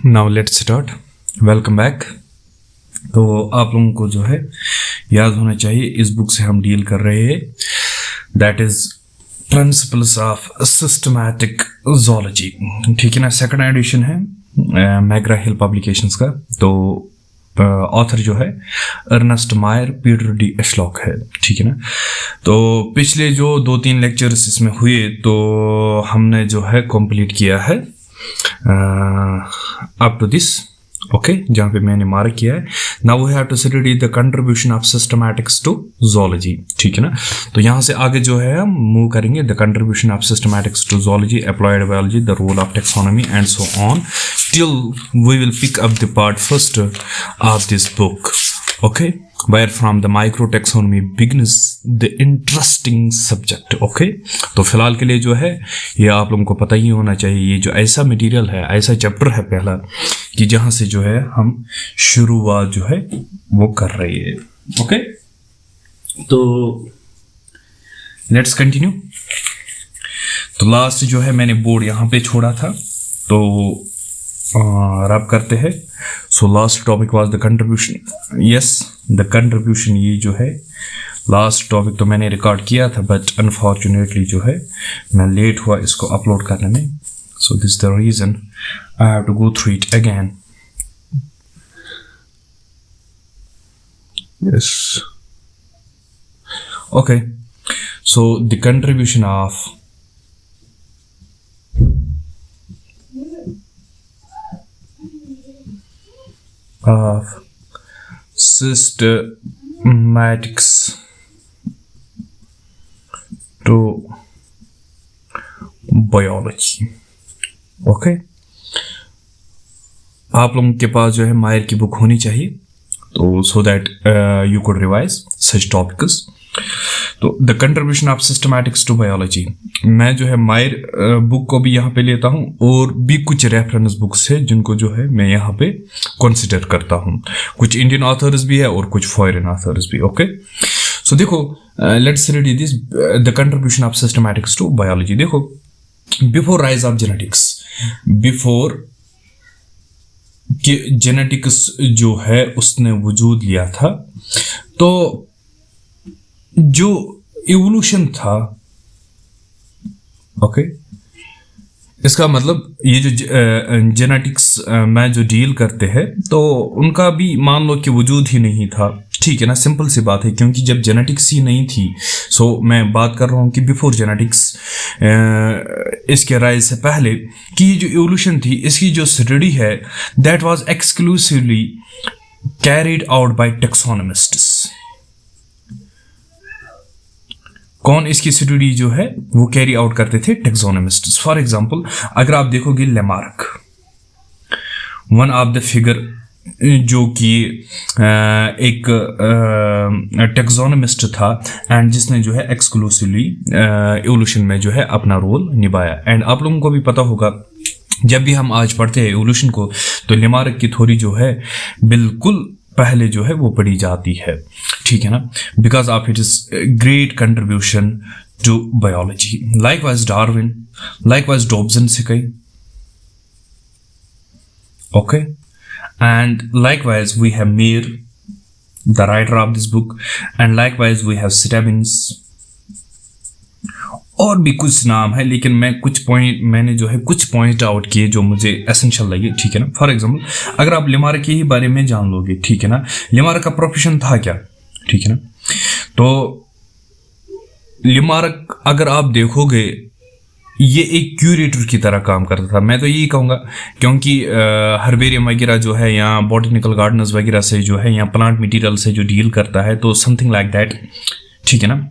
Now let's start. Welcome back. तो आप लोगों को जो है याद होना चाहिए इस बुक से हम डील कर रहे हैं, that is principles of systematic zoology. ठीक है ना, सेकंड एडिशन है मैग्रा हिल पब्लिकेशंस का। तो ऑथर जो है अर्नेस्ट मायर पीटर डी एशलॉक है। ठीक है ना। तो पिछले जो 2-3 लेक्चर्स इसमें हुए तो हमने जो है कंप्लीट किया है अप टू दिस, ओके, जहाँ पे मैंने मार्क किया है। Now we have to study the contribution of systematics to zoology. ठीक है ना। तो यहाँ से आगे जो है हम मूव करेंगे the contribution of systematics to zoology, applied biology, the role of taxonomy and so on till we will pick up the part first of this book, okay, where from the microtaxonomy begins the interesting subject, okay। तो फिलहाल के लिए जो है ये आप लोगों को पता ही होना चाहिए, ये जो ऐसा मटेरियल है, ऐसा चैप्टर है पहला कि जहाँ से जो है हम शुरुआत जो है वो कर रहे हैं, ओके। तो लेट्स कंटिन्यू। तो लास्ट जो है मैंने बोर्ड यहाँ पे छोड़ा था, तो रब करते हैं। So last topic was the contribution. Yes, the contribution, ये जो है लास्ट टॉपिक तो मैंने रिकॉर्ड किया था, बट अनफॉर्चुनेटली जो है मैं लेट हुआ इसको अपलोड करने में। So this the reason I have to go through it again. Yes, okay. So the contribution of systematics to biology, okay. आप लोगों के पास जो है मायर की बुक होनी चाहिए, तो so that you could revise such topics. तो the contribution of systematics to biology, मैं जो है मायर बुक को भी यहाँ पे लेता हूँ और भी कुछ रेफरेंस बुक्स है जिनको जो है मैं यहाँ पे कंसिडर करता हूँ। कुछ इंडियन ऑथर्स भी है और कुछ फॉरेन ऑथर्स भी, ओके। सो देखो, let's read this the contribution of systematics to biology. देखो, before rise of genetics, before कि जेनेटिक्स जो है उसने वजूद लिया था, तो जो इवोल्यूशन था, ओके, इसका मतलब ये जो जेनेटिक्स में जो डील करते हैं तो उनका भी मान लो कि वजूद ही नहीं था। ठीक है ना, सिंपल सी बात है, क्योंकि जब जेनेटिक्स ही नहीं थी, सो मैं बात कर रहा हूँ कि बिफोर जेनेटिक्स, इसके राइज से पहले कि ये जो इवोल्यूशन थी, इसकी जो स्टडी है that was exclusively carried out by taxonomists. कौन इसकी स्टडी जो है वो कैरी आउट करते थे? टेक्सोनोमिस्ट्स। फॉर एग्जांपल, अगर आप देखोगे Lamarck, one of the figure जो कि एक टेक्सोनोमिस्ट था एंड जिसने जो है एक्सक्लूसिवली इवोल्यूशन में जो है अपना रोल निभाया। एंड आप लोगों को भी पता होगा, जब भी हम आज पढ़ते हैं इवोल्यूशन को, तो लेमार्क की थ्योरी जो है बिल्कुल पहले जो है वो पढ़ी जाती है। ठीक है ना, because of it is great contribution to biology. Likewise Darwin, likewise Dobson से कई, okay. And likewise we have Mayr, the writer of this book, and likewise we have Stebbins, और भी कुछ नाम है, लेकिन मैंने जो है कुछ पॉइंट आउट किए जो मुझे एसेंशियल लगे। ठीक है ना। फॉर एग्जांपल, अगर आप लेमार्क के ही बारे में जान लोगे, ठीक है ना, लेमार्क का प्रोफेशन था क्या? ठीक है ना। तो लेमार्क अगर आप देखोगे, ये एक क्यूरेटर की तरह काम करता था, मैं तो यही कहूँगा, क्योंकि हर्बेरियम वगैरह जो है या बॉटनिकल गार्डनर्स वगैरह से जो है या प्लांट मटेरियल से जो डील करता है, तो समथिंग लाइक दैट। ठीक है ना।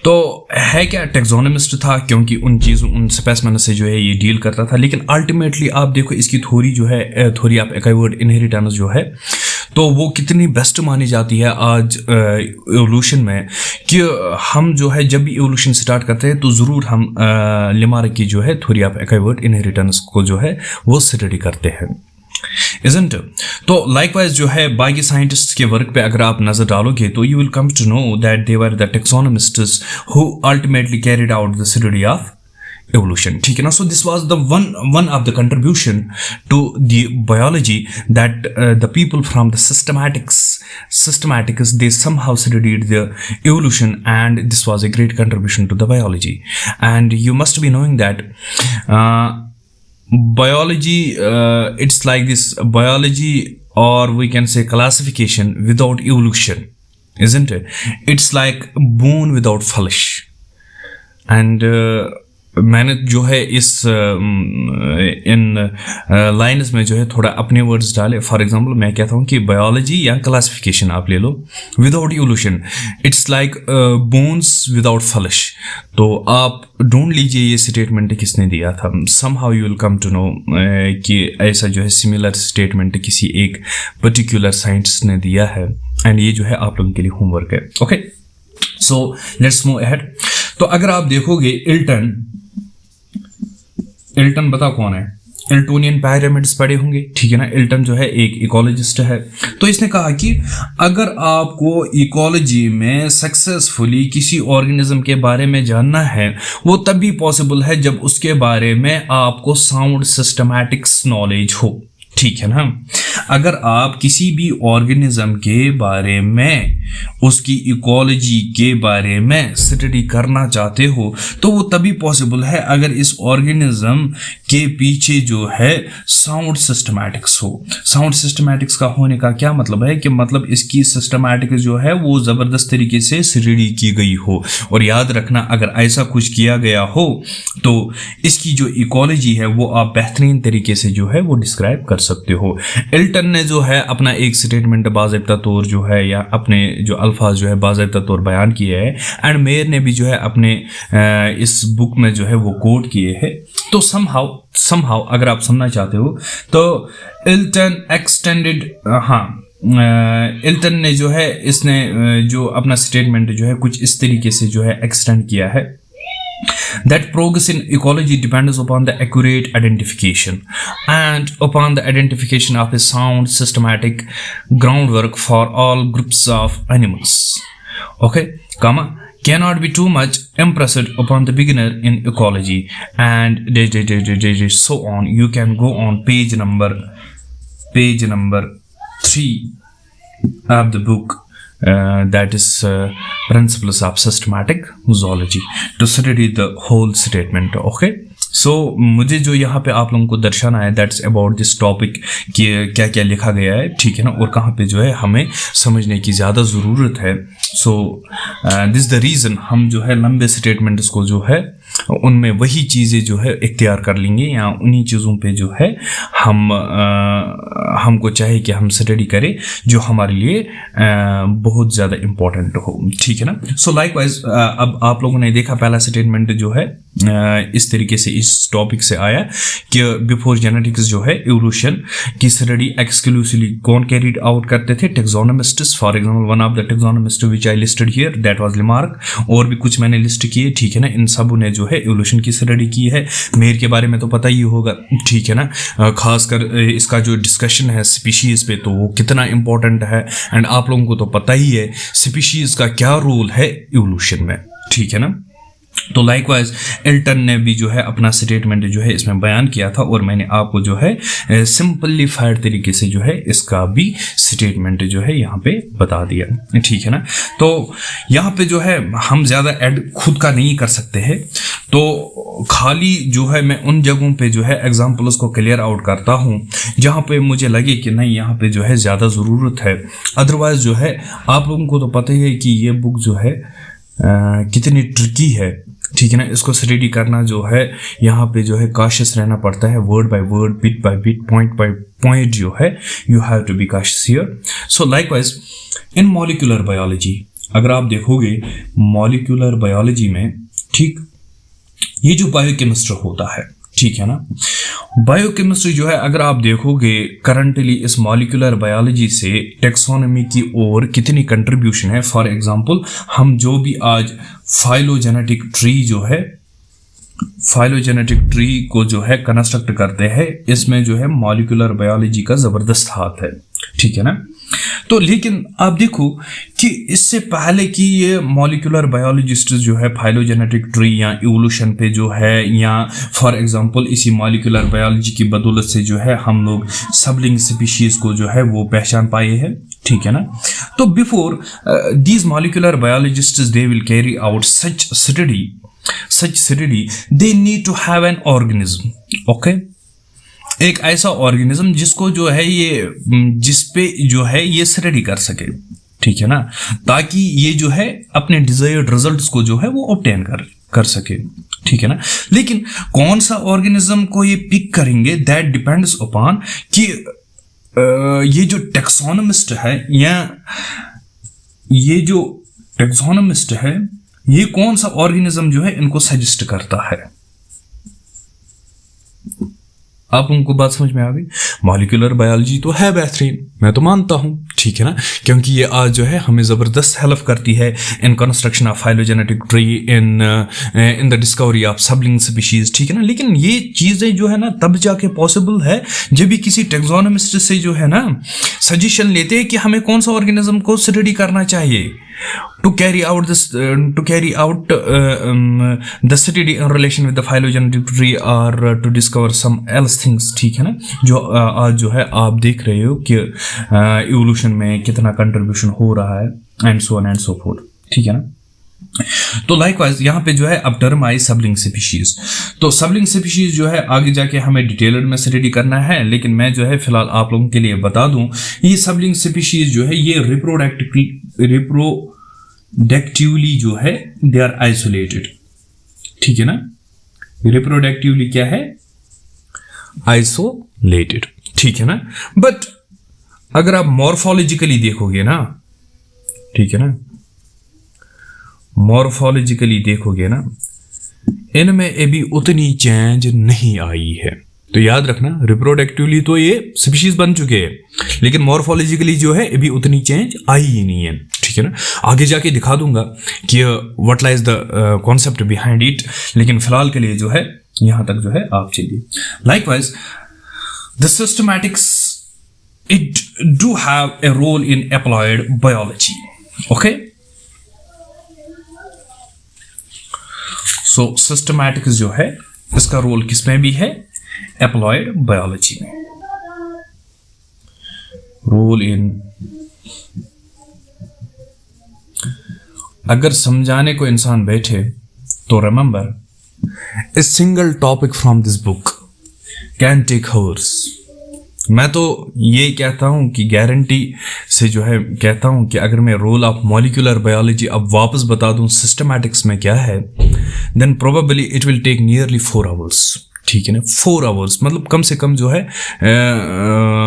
तो है क्या, टेक्सोनोमिस्ट था, क्योंकि उन चीज़ों, उन स्पेसिमेन से जो है ये डील करता था। लेकिन अल्टीमेटली आप देखो, इसकी थ्योरी जो है, थ्योरी ऑफ एक्वायर्ड इनहेरिटेंस जो है, तो वो कितनी बेस्ट मानी जाती है आज एवोल्यूशन में, कि हम जो है जब भी एवोल्यूशन स्टार्ट करते हैं तो ज़रूर हम लेमार्क की जो है थ्योरी ऑफ एक्वायर्ड इनहेरिटेंस को जो है वो स्टडी करते हैं, isn't it? तो लाइकवाइज जो है बाकी साइंटिस्ट के वर्क पे अगर आप नजर डालोगे तो you will come to know that they were the taxonomists who ultimately carried out the study of evolution, ठीक है ना. So this was the one of the contribution to the biology that the people from the systematics they somehow studied the evolution, and this was a great contribution to the biology. And you must be knowing that biology, it's like this biology, or we can say classification without evolution, isn't it? It's like bone without flesh. And मैंने जो है इस इन lines में जो है थोड़ा अपने words डाले. फॉर एग्जांपल मैं कहता हूँ कि बायोलॉजी या क्लासिफिकेशन आप ले लो without evolution, it's like bones without flesh. तो आप ढूंढ लीजिए ये स्टेटमेंट किसने दिया था. Somehow you will come to know कि ऐसा जो है सिमिलर स्टेटमेंट किसी एक पर्टिकुलर साइंटिस्ट ने दिया है. एंड ये जो है आप लोगों के लिए होमवर्क है. Okay, so let's move ahead. तो अगर आप देखोगे इल्टन बताओ कौन है. इल्टोनियन पिरामिड्स पढ़े होंगे, ठीक है ना. इल्टन जो है एक इकोलॉजिस्ट है. तो इसने कहा कि अगर आपको इकोलॉजी में सक्सेसफुली किसी ऑर्गेनिज्म के बारे में जानना है, वो तभी पॉसिबल है जब उसके बारे में आपको साउंड सिस्टमैटिक्स नॉलेज हो, ठीक है ना. अगर आप किसी भी ऑर्गेनिज्म के बारे में, उसकी इकोलॉजी के बारे में स्टडी करना चाहते हो, तो वो तभी पॉसिबल है अगर इस ऑर्गेनिज्म के पीछे जो है साउंड सिस्टमैटिक्स हो. साउंड सिस्टमैटिक्स का होने का क्या मतलब है कि मतलब इसकी सिस्टमैटिक्स जो है वो ज़बरदस्त तरीके से स्टडी की गई हो. और याद रखना, अगर ऐसा कुछ किया गया हो तो इसकी जो इकोलॉजी है वो आप बेहतरीन तरीके से जो है वो डिस्क्राइब कर सकते हो. इल्टन ने जो है अपना एक स्टेटमेंट बाज़ाब्ता तौर जो है या अपने जो अल्फाज जो है बाज़ाब्ता तौर बयान किए हैं, एंड मेयर ने भी जो है अपने इस बुक में जो है वो कोट किए हैं. तो समहाउ अगर आप सुनना चाहते हो तो इल्टन एक्सटेंडेड, इल्टन ने जो है इसने जो अपना स्टेटमेंट जो है कुछ इस तरीके से जो है एक्सटेंड किया है. That progress in ecology depends upon the accurate identification and upon the identification of a sound systematic groundwork for all groups of animals. Okay, cannot be too much impressed upon the beginner in ecology, and so on. You can go on page number 3 of the book. That is principles of systematic zoology to study the whole statement. Okay, so मुझे जो यहाँ पे आप लोगों को दर्शाना है that's about this topic कि क्या क्या लिखा गया है, ठीक है ना, और कहाँ पे जो है हमें समझने की ज़्यादा ज़रूरत है. सो दिस द रीज़न हम जो है लंबे स्टेटमेंट्स को जो है उनमें वही चीज़ें जो है इख्तियार कर लेंगे, या उन्हीं चीज़ों पे जो है हमको चाहे कि हम स्टडी करें जो हमारे लिए बहुत ज़्यादा इम्पोर्टेंट हो, ठीक है ना. सो लाइकवाइज अब आप लोगों ने देखा पहला स्टेटमेंट जो है इस तरीके से इस टॉपिक से आया कि बिफोर जेनेटिक्स जो है इवोल्यूशन की स्टडी एक्सक्लूसिवली कौन कैरीड आउट करते थे, taxonomists. For example one of the taxonomist which I listed here that was Lamarck. और भी कुछ मैंने लिस्ट किए, ठीक है ना. इन सब ने जो है इवोल्यूशन की स्टडी की है. मेयर के बारे में तो पता ही होगा, ठीक है ना. खासकर इसका जो डिस्कशन है स्पीशीज पे, तो वो कितना इंपॉर्टेंट है, एंड आप लोगों को तो पता ही है स्पीशीज का क्या रोल है इवोल्यूशन में, ठीक है ना. तो लाइकवाइज इल्टन ने भी जो है अपना स्टेटमेंट जो है इसमें बयान किया था, और मैंने आपको जो है सिंपलीफाइड तरीके से जो है इसका भी स्टेटमेंट जो है यहाँ पे बता दिया, ठीक है ना. तो यहाँ पे जो है हम ज़्यादा ऐड खुद का नहीं कर सकते हैं, तो खाली जो है मैं उन जगहों पे जो है एग्जाम्पल्स को क्लियर आउट करता हूँ जहाँ पे मुझे लगे कि नहीं यहाँ पे जो है ज़्यादा ज़रूरत है. अदरवाइज जो है आप लोगों को तो पता ही है कि ये बुक जो है कितनी ट्रिकी है, ठीक है ना. इसको स्टडी करना जो है यहाँ पे जो है कॉशियस रहना पड़ता है, word by word, bit by bit, point by point जो है you have to be cautious here. So likewise in molecular biology अगर आप देखोगे मॉलिक्यूलर बायोलॉजी में, ठीक, ये जो बायोकेमिस्ट्री होता है, ठीक है ना. बायोकेमिस्ट्री जो है अगर आप देखोगे करंटली इस मॉलिक्यूलर बायोलॉजी से टेक्सोनॉमी की ओर कितनी कंट्रीब्यूशन है. फॉर एग्जांपल हम जो भी आज फाइलोजेनेटिक ट्री जो है, फाइलोजेनेटिक ट्री को जो है कंस्ट्रक्ट करते हैं, इसमें जो है मॉलिक्यूलर बायोलॉजी का ज़बरदस्त हाथ है, ठीक है ना. तो लेकिन आप देखो कि इससे पहले कि ये मॉलिक्यूलर बायोलॉजिस्ट जो है फाइलोजेनेटिक ट्री या इवोल्यूशन पे जो है, या फॉर एग्जांपल इसी मॉलिक्यूलर बायोलॉजी की बदौलत से जो है हम लोग सबलिंग स्पीशीज को जो है वो पहचान पाए हैं, ठीक है ना। तो before these molecular biologists they will carry out such study they need to have an organism, okay, एक ऐसा ऑर्गेनिज्म जिसको जो है ये जिस पे जो है ये स्टडी कर सके, ठीक है ना, ताकि ये जो है अपने डिजायर्ड रिजल्ट्स को जो है वो ऑब्टेन कर सके, ठीक है ना। लेकिन कौन सा ऑर्गेनिज्म को ये पिक करेंगे, दैट डिपेंड्स अपॉन कि ये जो टेक्सोनमिस्ट है या ये जो टेक्सोनमिस्ट है ये कौन सा ऑर्गेनिज्म जो है इनको सजेस्ट करता है। आप उनको बात समझ में आ गई। मॉलिक्यूलर बायोलॉजी तो है बेहतरीन, मैं तो मानता हूं, ठीक है ना, क्योंकि ये आज जो है हमें ज़बरदस्त हेल्प करती है in construction of phylogenetic tree, in the discovery of सबलिंग species, ठीक है ना। लेकिन ये चीज़ें जो है ना तब जाके पॉसिबल है जब भी किसी टेक्सोनमिस्ट से जो है ना सजेशन लेते हैं कि हमें कौन सा ऑर्गेनिज्म को स्टडी करना चाहिए to carry out the study in relation with the phylogenetic tree or to discover some else things, ठीक है ना, जो आज जो है आप देख रहे हो कि इवोल्यूशन में कितना कंट्रीब्यूशन हो रहा है and so on and so fourth, ठीक है ना। तो लाइकवाइज यहाँ पे जो है अब टर्म आई सबलिंग स्पीशीज। तो सबलिंग स्पीशीज जो है आगे जाके हमें डिटेल्ड में स्टडी करना है, लेकिन मैं जो है फिलहाल आप लोगों के लिए बता दूं ये सबलिंग स्पीशीज जो है ये रिप्रोडक्टिवली जो है दे आर आइसोलेटेड, ठीक है ना। रिप्रोडक्टिवली क्या है, आइसोलेटेड, ठीक है ना। बट अगर आप मॉर्फोलॉजिकली देखोगे ना, ठीक है ना, मॉर्फोलॉजिकली देखोगे ना इनमें अभी उतनी चेंज नहीं आई है। तो याद रखना रिप्रोडक्टिवली तो ये स्पीशीज बन चुके हैं, लेकिन मॉर्फोलॉजिकली जो है अभी उतनी चेंज आई ही नहीं है, ठीक है ना। आगे जाके दिखा दूंगा कि what lies the concept behind it, लेकिन फिलहाल के लिए जो है यहां तक जो है आप चलिए। Likewise the systematics it do have a role in applied biology, okay. So systematics जो है इसका रोल किसमें भी है, अप्लाइड बायोलॉजी में, रोल इन। अगर समझाने को इंसान बैठे तो remember a single topic from this book can take hours. मैं तो ये कहता हूं कि गारंटी से जो है कहता हूं कि अगर मैं रोल ऑफ मॉलिक्यूलर बायोलॉजी अब वापस बता दूं सिस्टमैटिक्स में क्या है, then probably it will take nearly 4 hours, ठीक है ना। 4 आवर्स मतलब कम से कम जो है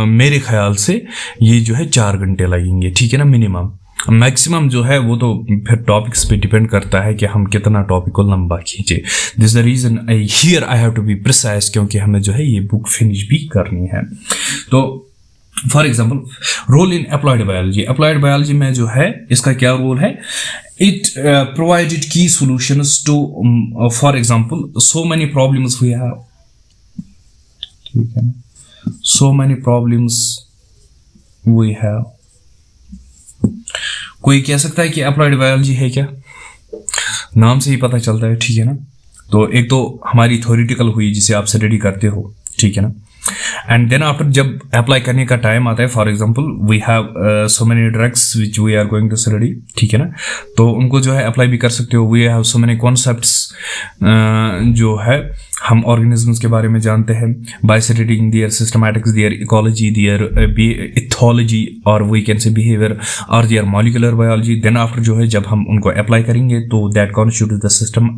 मेरे ख्याल से ये जो है 4 घंटे लगेंगे, ठीक है ना, मिनिमम। मैक्सिमम जो है वो तो फिर टॉपिक्स पे डिपेंड करता है कि हम कितना टॉपिक को लंबा खींचे। This the reason here I have to be precise, क्योंकि हमें जो है ये बुक फिनिश भी करनी है। तो for example role in applied biology, applied biology में जो है इसका क्या रोल है, इट प्रोवाइडेड की solutions to for example so many problems we have, ठीक है ना, so many problems we have. कोई कह सकता है कि अप्लाइड बायोलॉजी है क्या, नाम से ही पता चलता है, ठीक है ना। तो एक तो हमारी थ्योरेटिकल हुई जिसे आप स्टडी करते हो, ठीक है ना, एंड देन आफ्टर जब अप्लाई करने का टाइम आता है, for example we have so many drugs which we are going to study, ठीक है ना, तो उनको जो है अप्लाई भी कर सकते हो। We have so many concepts जो है हम ऑर्गेनिजम्स के बारे में जानते हैं by studying their systematics, their ecology, their ethology और वी कैन से बिहेवियर और their molecular biology. Then after जो है जब हम उनको अप्लाई करेंगे तो that constitutes the system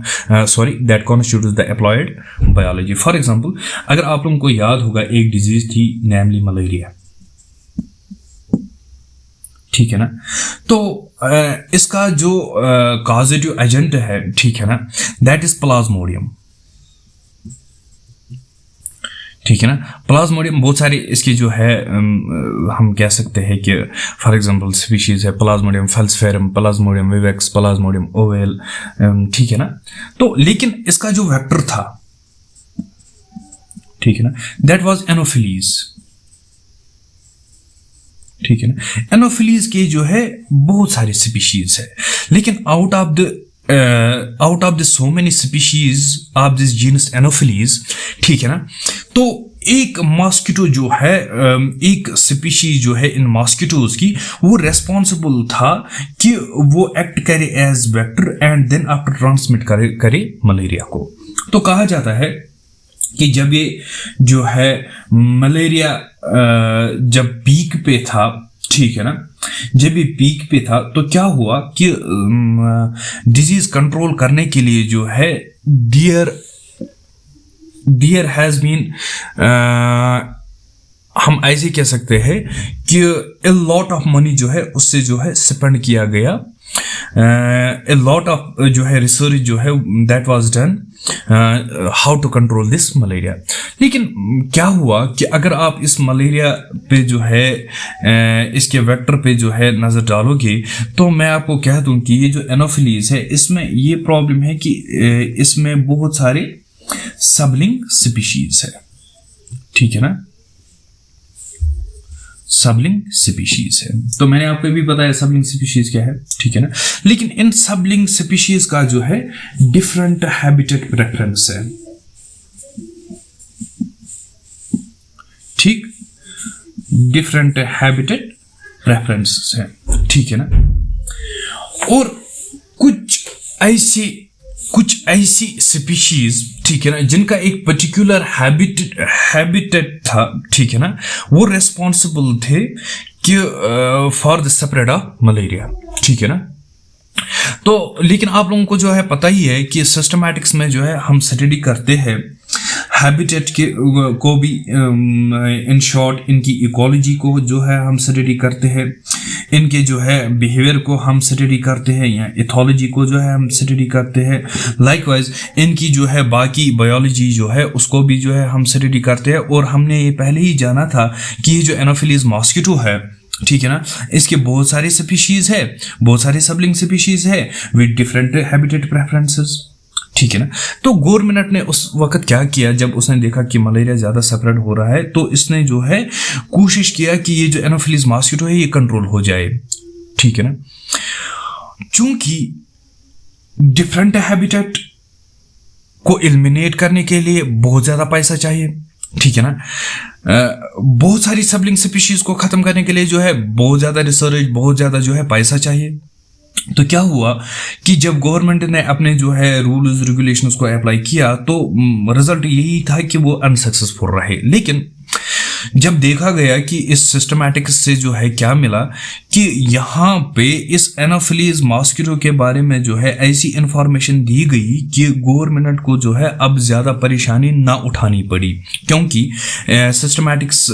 that constitutes the applied biology. For example अगर आप लोगों को याद होगा एक डिजीज थी नेमली मलेरिया, ठीक है ना, तो इसका जो कॉजेटिव एजेंट है, ठीक है ना, दैट इज प्लाज्मोडियम, ठीक है ना। प्लाज्मोडियम बहुत सारे इसकी जो है हम कह सकते हैं कि फॉर एग्जांपल स्पीशीज है Plasmodium falciparum, Plasmodium vivax, Plasmodium ovale, ठीक है ना। तो लेकिन इसका जो वेक्टर था, ठीक है ना, दैट वाज एनोफिलीज, ठीक है ना। एनोफिलीज के जो है बहुत सारे स्पीशीज है, लेकिन out of the so many species of this genus anopheles, ठीक है ना, तो एक मॉस्किटो जो है, एक स्पीशीज जो है इन मॉस्किटोज की, वो रेस्पॉन्सिबल था कि वो एक्ट करे as vector and then after transmit करे मलेरिया को। तो कहा जाता है कि जब ये जो है मलेरिया जब पीक पे था, ठीक है ना, जब ये पीक पे था तो क्या हुआ कि डिजीज कंट्रोल करने के लिए जो है देयर हैज बीन, हम ऐसे कह सकते हैं कि ए लॉट ऑफ मनी जो है उससे जो है स्पेंड किया गया, ए लॉट ऑफ जो है रिसर्च जो है that was done how to control this malaria. लेकिन क्या हुआ कि अगर आप इस मलेरिया पे जो है इसके वेक्टर पे जो है नज़र डालोगे, तो मैं आपको कह दूं कि ये जो एनोफिलीज है इसमें ये प्रॉब्लम है कि इसमें बहुत सारे सबलिंग स्पीशीज है, ठीक है ना, सबलिंग स्पीशीज है। तो मैंने आपको भी बताया सबलिंग स्पीशीज क्या है, ठीक है ना। लेकिन इन सबलिंग स्पीशीज का जो है डिफरेंट हैबिटेट प्रेफरेंस है, ठीक, डिफरेंट हैबिटेट प्रेफरेंस है, ठीक है ना। और कुछ ऐसी स्पीशीज, ठीक है ना, जिनका एक पर्टिकुलर हैबिटेट था, ठीक है ना, वो रेस्पॉन्सिबल थे कि for the spread of malaria, ठीक है ना। तो लेकिन आप लोगों को जो है पता ही है कि सिस्टमैटिक्स में जो है हम स्टडी करते हैं हैबिटेट के को भी, इन शॉर्ट इनकी इकोलॉजी को जो है हम स्टडी करते हैं, इनके जो है बिहेवियर को हम स्टडी करते हैं, या इथोलॉजी को जो है हम स्टडी करते हैं। लाइकवाइज इनकी जो है बाकी बायोलॉजी जो है उसको भी जो है हम स्टडी करते हैं। और हमने ये पहले ही जाना था कि ये जो एनोफिलीज मॉस्किटो है, ठीक है ना, इसके बहुत सारे स्पीशीज है, बहुत सारे सबलिंग स्पीशीज है विद डिफरेंट हैबिटेट प्रेफरेंसेस, ठीक है ना। तो गवर्नमेंट ने उस वक्त क्या किया, जब उसने देखा कि मलेरिया ज़्यादा स्प्रेड हो रहा है, तो इसने जो है कोशिश किया कि ये जो एनोफिलीज मॉस्किटो है ये कंट्रोल हो जाए, ठीक है ना। चूंकि डिफरेंट हैबिटेट को एलिमिनेट करने के लिए बहुत ज़्यादा पैसा चाहिए, ठीक है ना, बहुत सारी सबलिंग स्पीशीज को खत्म करने के लिए जो है बहुत ज़्यादा रिसर्च, बहुत ज़्यादा जो है पैसा चाहिए। तो क्या हुआ कि जब गवर्नमेंट ने अपने जो है रूल्स रेगुलेशंस को अप्लाई किया, तो रिजल्ट यही था कि वो अनसक्सेसफुल रहे। लेकिन जब देखा गया कि इस सिस्टमैटिक्स से जो है क्या मिला कि यहाँ पे इस एनोफिलीज मॉस्किटो के बारे में जो है ऐसी इंफॉर्मेशन दी गई कि गवर्नमेंट को जो है अब ज़्यादा परेशानी ना उठानी पड़ी, क्योंकि सिस्टमैटिक्स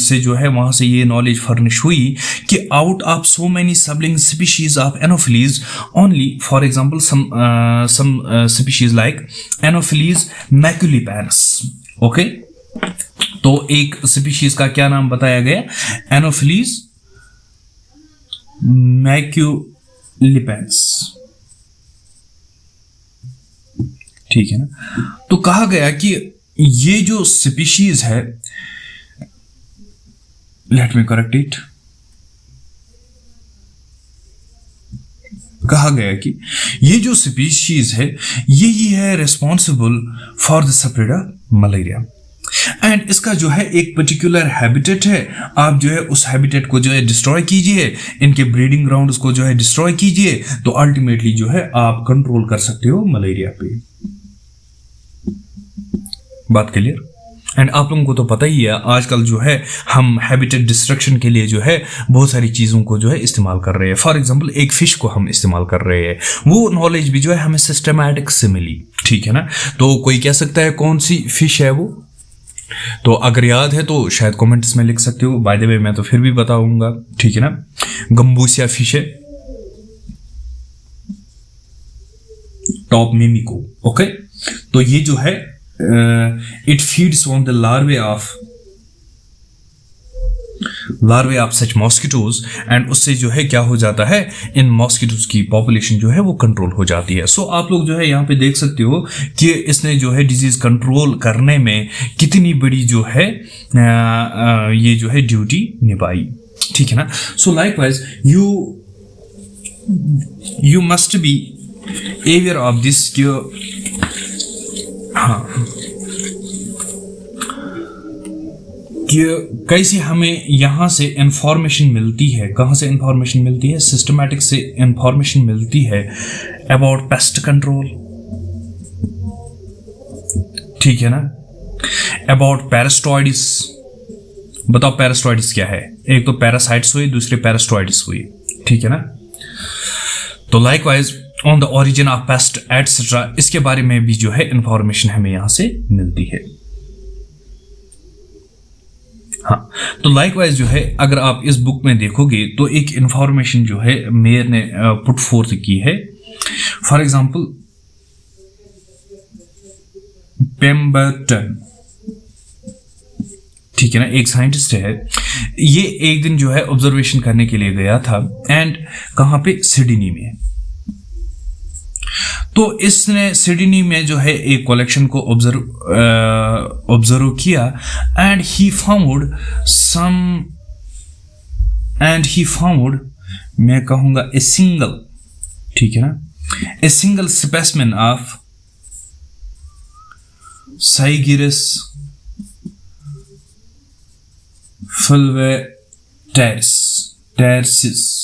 से जो है वहाँ से ये नॉलेज फर्निश हुई कि out of so many sibling species of Anopheles, only for example some species like Anopheles maculipennis, okay. तो एक स्पीशीज का क्या नाम बताया गया, एनोफिलीज मैक्युलिपेंस, ठीक है ना। तो कहा गया कि ये जो स्पीशीज है, लेट मी करेक्ट इट, कहा गया कि ये जो स्पीशीज है यही है responsible for the spread of malaria, and इसका जो है एक पर्टिकुलर हैबिटेट है। आप जो है उस हैबिटेट को जो है डिस्ट्रॉय कीजिए, इनके ब्रीडिंग ग्राउंड्स को जो है डिस्ट्रॉय कीजिए, तो अल्टीमेटली जो है आप कंट्रोल कर सकते हो मलेरिया पे। बात क्लियर? एंड आप लोगों को तो पता ही है आजकल जो है हम हैबिटेट डिस्ट्रक्शन के लिए जो है बहुत सारी चीज़ों को जो है इस्तेमाल कर रहे हैं। फॉर एग्जांपल एक फ़िश को हम इस्तेमाल कर रहे हैं, वो नॉलेज भी जो है हमें सिस्टमैटिक्स से मिली, ठीक है ना। तो कोई कह सकता है कौन सी फ़िश है वो, तो अगर याद है तो शायद कमेंट्स में लिख सकते हो। बाय द वे मैं तो फिर भी बताऊंगा, ठीक है ना। गंबूसिया फिश है, टॉप मिमिको, ओके। तो ये जो है it feeds on the larvae of such mosquitoes, and उससे जो है क्या हो जाता है, इन मॉस्किटोज की पॉपुलेशन जो है वो कंट्रोल हो जाती है। सो आप लोग जो है यहाँ पे देख सकते हो कि इसने जो है डिजीज कंट्रोल करने में कितनी बड़ी जो है ये जो है ड्यूटी निभाई, ठीक है ना. सो likewise you must be aware of this कि हाँ कि कैसे हमें यहाँ से इंफॉर्मेशन मिलती है. कहाँ से इंफॉर्मेशन मिलती है? सिस्टमैटिक से इंफॉर्मेशन मिलती है अबाउट पेस्ट कंट्रोल, ठीक है ना, अबाउट पैरास्टॉइड्स. बताओ पैरास्टॉइड्स क्या है? एक तो पैरासाइट्स हुई, दूसरे पैरास्टॉइड्स हुई, ठीक है ना. तो likewise on the origin of paste etcetera, इसके बारे में भी जो है इंफॉर्मेशन हमें यहां से मिलती है. हाँ, तो लाइकवाइज जो है अगर आप इस बुक में देखोगे तो एक इंफॉर्मेशन जो है मेयर ने पुट फोर्थ की है. फॉर एग्जांपल पेम्बरटन, ठीक है ना, एक साइंटिस्ट है. ये एक दिन जो है ऑब्जर्वेशन करने के लिए गया था एंड कहां पे? सिडनी में. तो इसने सिडनी में जो है एक कलेक्शन को ऑब्जर्व किया एंड ही फाउंड मैं कहूंगा ए सिंगल, ठीक है ना, ए सिंगल स्पेसिमेन ऑफ साइगिरस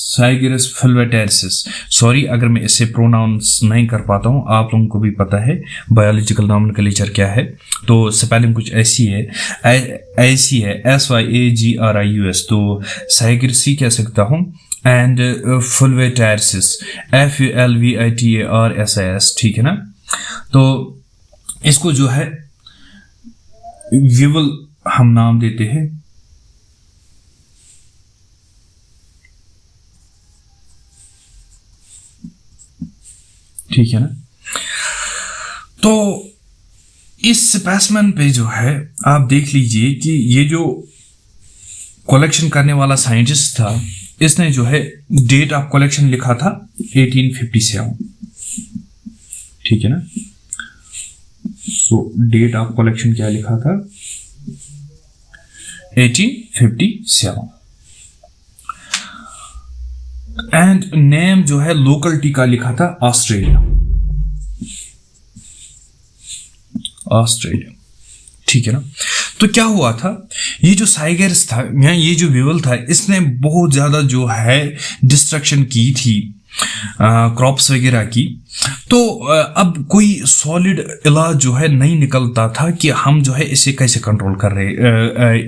साइगिरस फुलवेटेरिस. सॉरी अगर मैं इसे प्रोनाउंस नहीं कर पाता हूँ, आप लोगों को भी पता है बायोलॉजिकल नॉमेनक्लेचर क्या है. तो स्पेलिंग कुछ ऐसी है SYAGRIUS. तो साइगिरसी कह सकता हूँ एंड फुलवेटेरिस FULVITARSIS, ठीक है ना. तो इसको जो है विवल हम नाम देते हैं. ठीक है ना. तो इस स्पेसिमेन पे जो है आप देख लीजिए कि ये जो कलेक्शन करने वाला साइंटिस्ट था, इसने जो है डेट ऑफ कलेक्शन लिखा था 1857, ठीक है ना. सो डेट ऑफ कलेक्शन क्या लिखा था? 1857. एंड नेम जो है लोकलिटी का लिखा था ऑस्ट्रेलिया, ठीक है ना. तो क्या हुआ था, ये जो साइगेरस था या ये जो विवल था, इसने बहुत ज्यादा जो है डिस्ट्रक्शन की थी क्रॉप्स वगैरह की. तो अब कोई सॉलिड इलाज जो है नहीं निकलता था कि हम जो है इसे कैसे कंट्रोल कर रहे,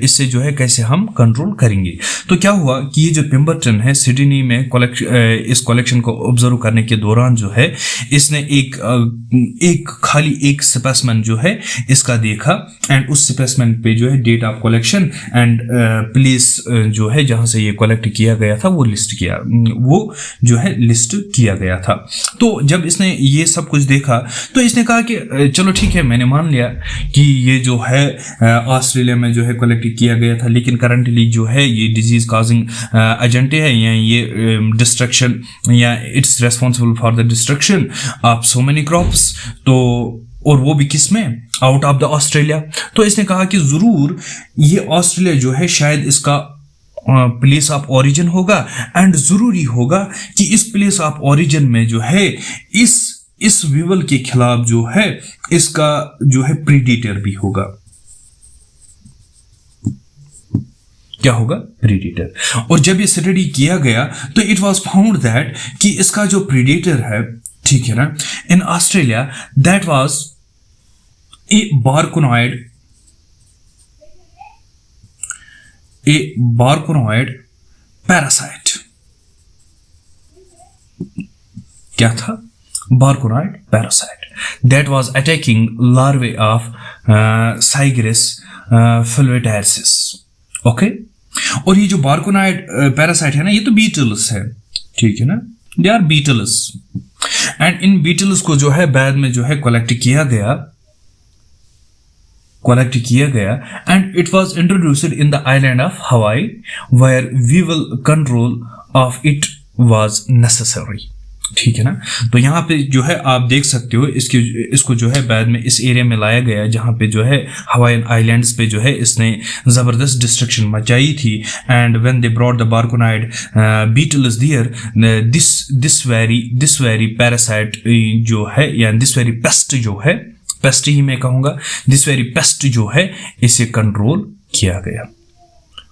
इससे जो है कैसे हम कंट्रोल करेंगे. तो क्या हुआ कि ये जो पेम्बरटन है सिडनी में इस कलेक्शन को ऑब्जर्व करने के दौरान जो है इसने एक खाली एक स्पेसिमेन जो है इसका देखा एंड उस स्पेसिमेन पे जो है date of collection and place जो है जहां से ये कलेक्ट किया गया था वो लिस्ट किया गया था. तो जब इसने ये सब कुछ देखा तो इसने कहा कि चलो ठीक है, मैंने मान लिया कि ये जो है ऑस्ट्रेलिया में जो है कलेक्ट किया गया था, लेकिन करंटली जो है ये डिजीज कॉजिंग एजेंट है या ये डिस्ट्रक्शन या it's responsible for the destruction of so many crops. तो और वो भी किस में? Out of the Australia. तो इसने कहा कि जरूर ये ऑस्ट्रेलिया जो है शायद इसका प्लेस ऑफ ओरिजिन होगा एंड जरूरी होगा कि इस प्लेस ऑफ ओरिजिन में जो है इस विवल के खिलाफ जो है इसका जो है प्रीडेटर भी होगा. क्या होगा? प्रीडेटर. और जब ये स्टडी किया गया तो इट वाज फाउंड दैट कि इसका जो प्रीडेटर है, ठीक है ना, in Australia that was a braconid parasite. क्या था? Braconid parasite that was attacking larvae of साइगिरस फुलवेटेरिस. ओके. और ये जो बारकोनॉइड पैरासाइट है ना, ये तो बीटल्स है, ठीक है ना, दे आर बीटल्स. एंड इन बीटल्स को जो है बाद में जो है कलेक्ट किया गया and it was introduced in the island of Hawaii where weevil control of it was necessary. ठीक है ना। तो यहाँ पे जो है आप देख सकते हो इसको जो है बाद में इस एरिया में लाया गया जहाँ पे जो है हवाईन आइलैंड्स पे जो है इसने ज़बरदस्त डिस्ट्रक्शन मचाई थी। And when they brought the braconid beetle is there, this very parasite जो है या दिस वेरी पेस्ट जो है, पेस्ट ही मैं कहूँगा, दिस वेरी पेस्ट जो है इसे कंट्रोल किया गया।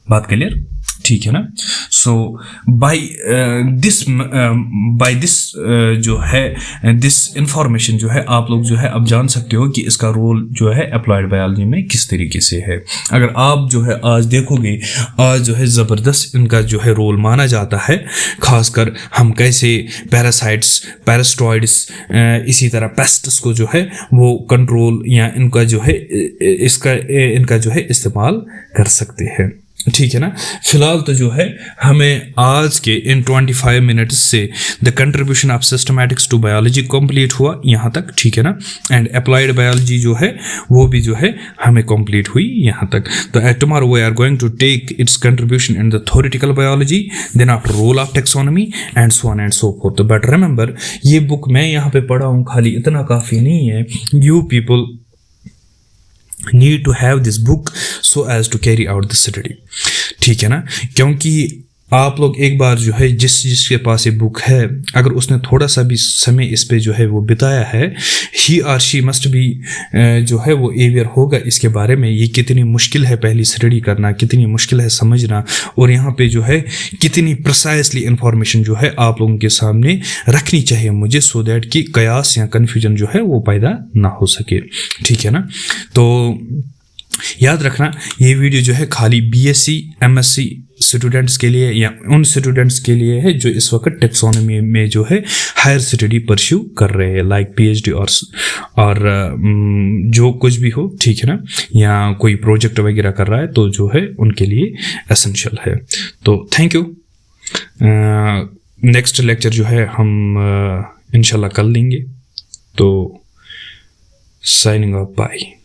बात क्लियर, ठीक है ना। सो बाय दिस जो है दिस इंफॉर्मेशन जो है आप लोग जो है अब जान सकते हो कि इसका रोल जो है अप्लाइड बायोलॉजी में किस तरीके से है। अगर आप जो है आज देखोगे, आज जो है ज़बरदस्त इनका जो है रोल माना जाता है, खासकर हम कैसे पैरासाइट्स, पैरास्टॉइड्स, इसी तरह पेस्ट्स को जो है वो कंट्रोल या इनका जो है इनका जो है इस्तेमाल कर सकते हैं, ठीक है ना। फिलहाल तो जो है हमें आज के इन 25 मिनट्स से the contribution of systematics to biology complete हुआ यहाँ तक, ठीक है ना। एंड अप्लाइड बायोलॉजी जो है वो भी जो है हमें कंप्लीट हुई यहाँ तक। तो tomorrow we are going to take its contribution in the theoretical biology, then after role of taxonomy and so on and so forth. But remember, ये बुक मैं यहाँ पे पढ़ा हूँ, खाली इतना काफ़ी नहीं है। You people need to have this book so as to carry out the study, ठीक है ना। क्योंकि आप लोग एक बार जो है जिसके पास ये बुक है, अगर उसने थोड़ा सा भी समय इस पे जो है वो बिताया है, ही और शी मस्ट बी जो है वो अवेयर होगा इसके बारे में, ये कितनी मुश्किल है पहली स्टडी करना, कितनी मुश्किल है समझना, और यहाँ पे जो है कितनी प्रिसाइसली इंफॉर्मेशन जो है आप लोगों के सामने रखनी चाहिए मुझे, सो दैट कि कयास या कन्फ्यूजन जो है वो पैदा ना हो सके, ठीक है ना। तो याद रखना, ये वीडियो जो है खाली BSc MSc स्टूडेंट्स के लिए या उन स्टूडेंट्स के लिए है जो इस वक्त टेक्सोनॉमी में जो है हायर स्टडी परस्यू कर रहे हैं, लाइक PhD और जो कुछ भी हो, ठीक है ना, या कोई प्रोजेक्ट वगैरह कर रहा है तो जो है उनके लिए एसेंशियल है। तो थैंक यू। नेक्स्ट लेक्चर जो है हम इंशाल्लाह कल लेंगे। तो साइनिंग ऑफ, बाय।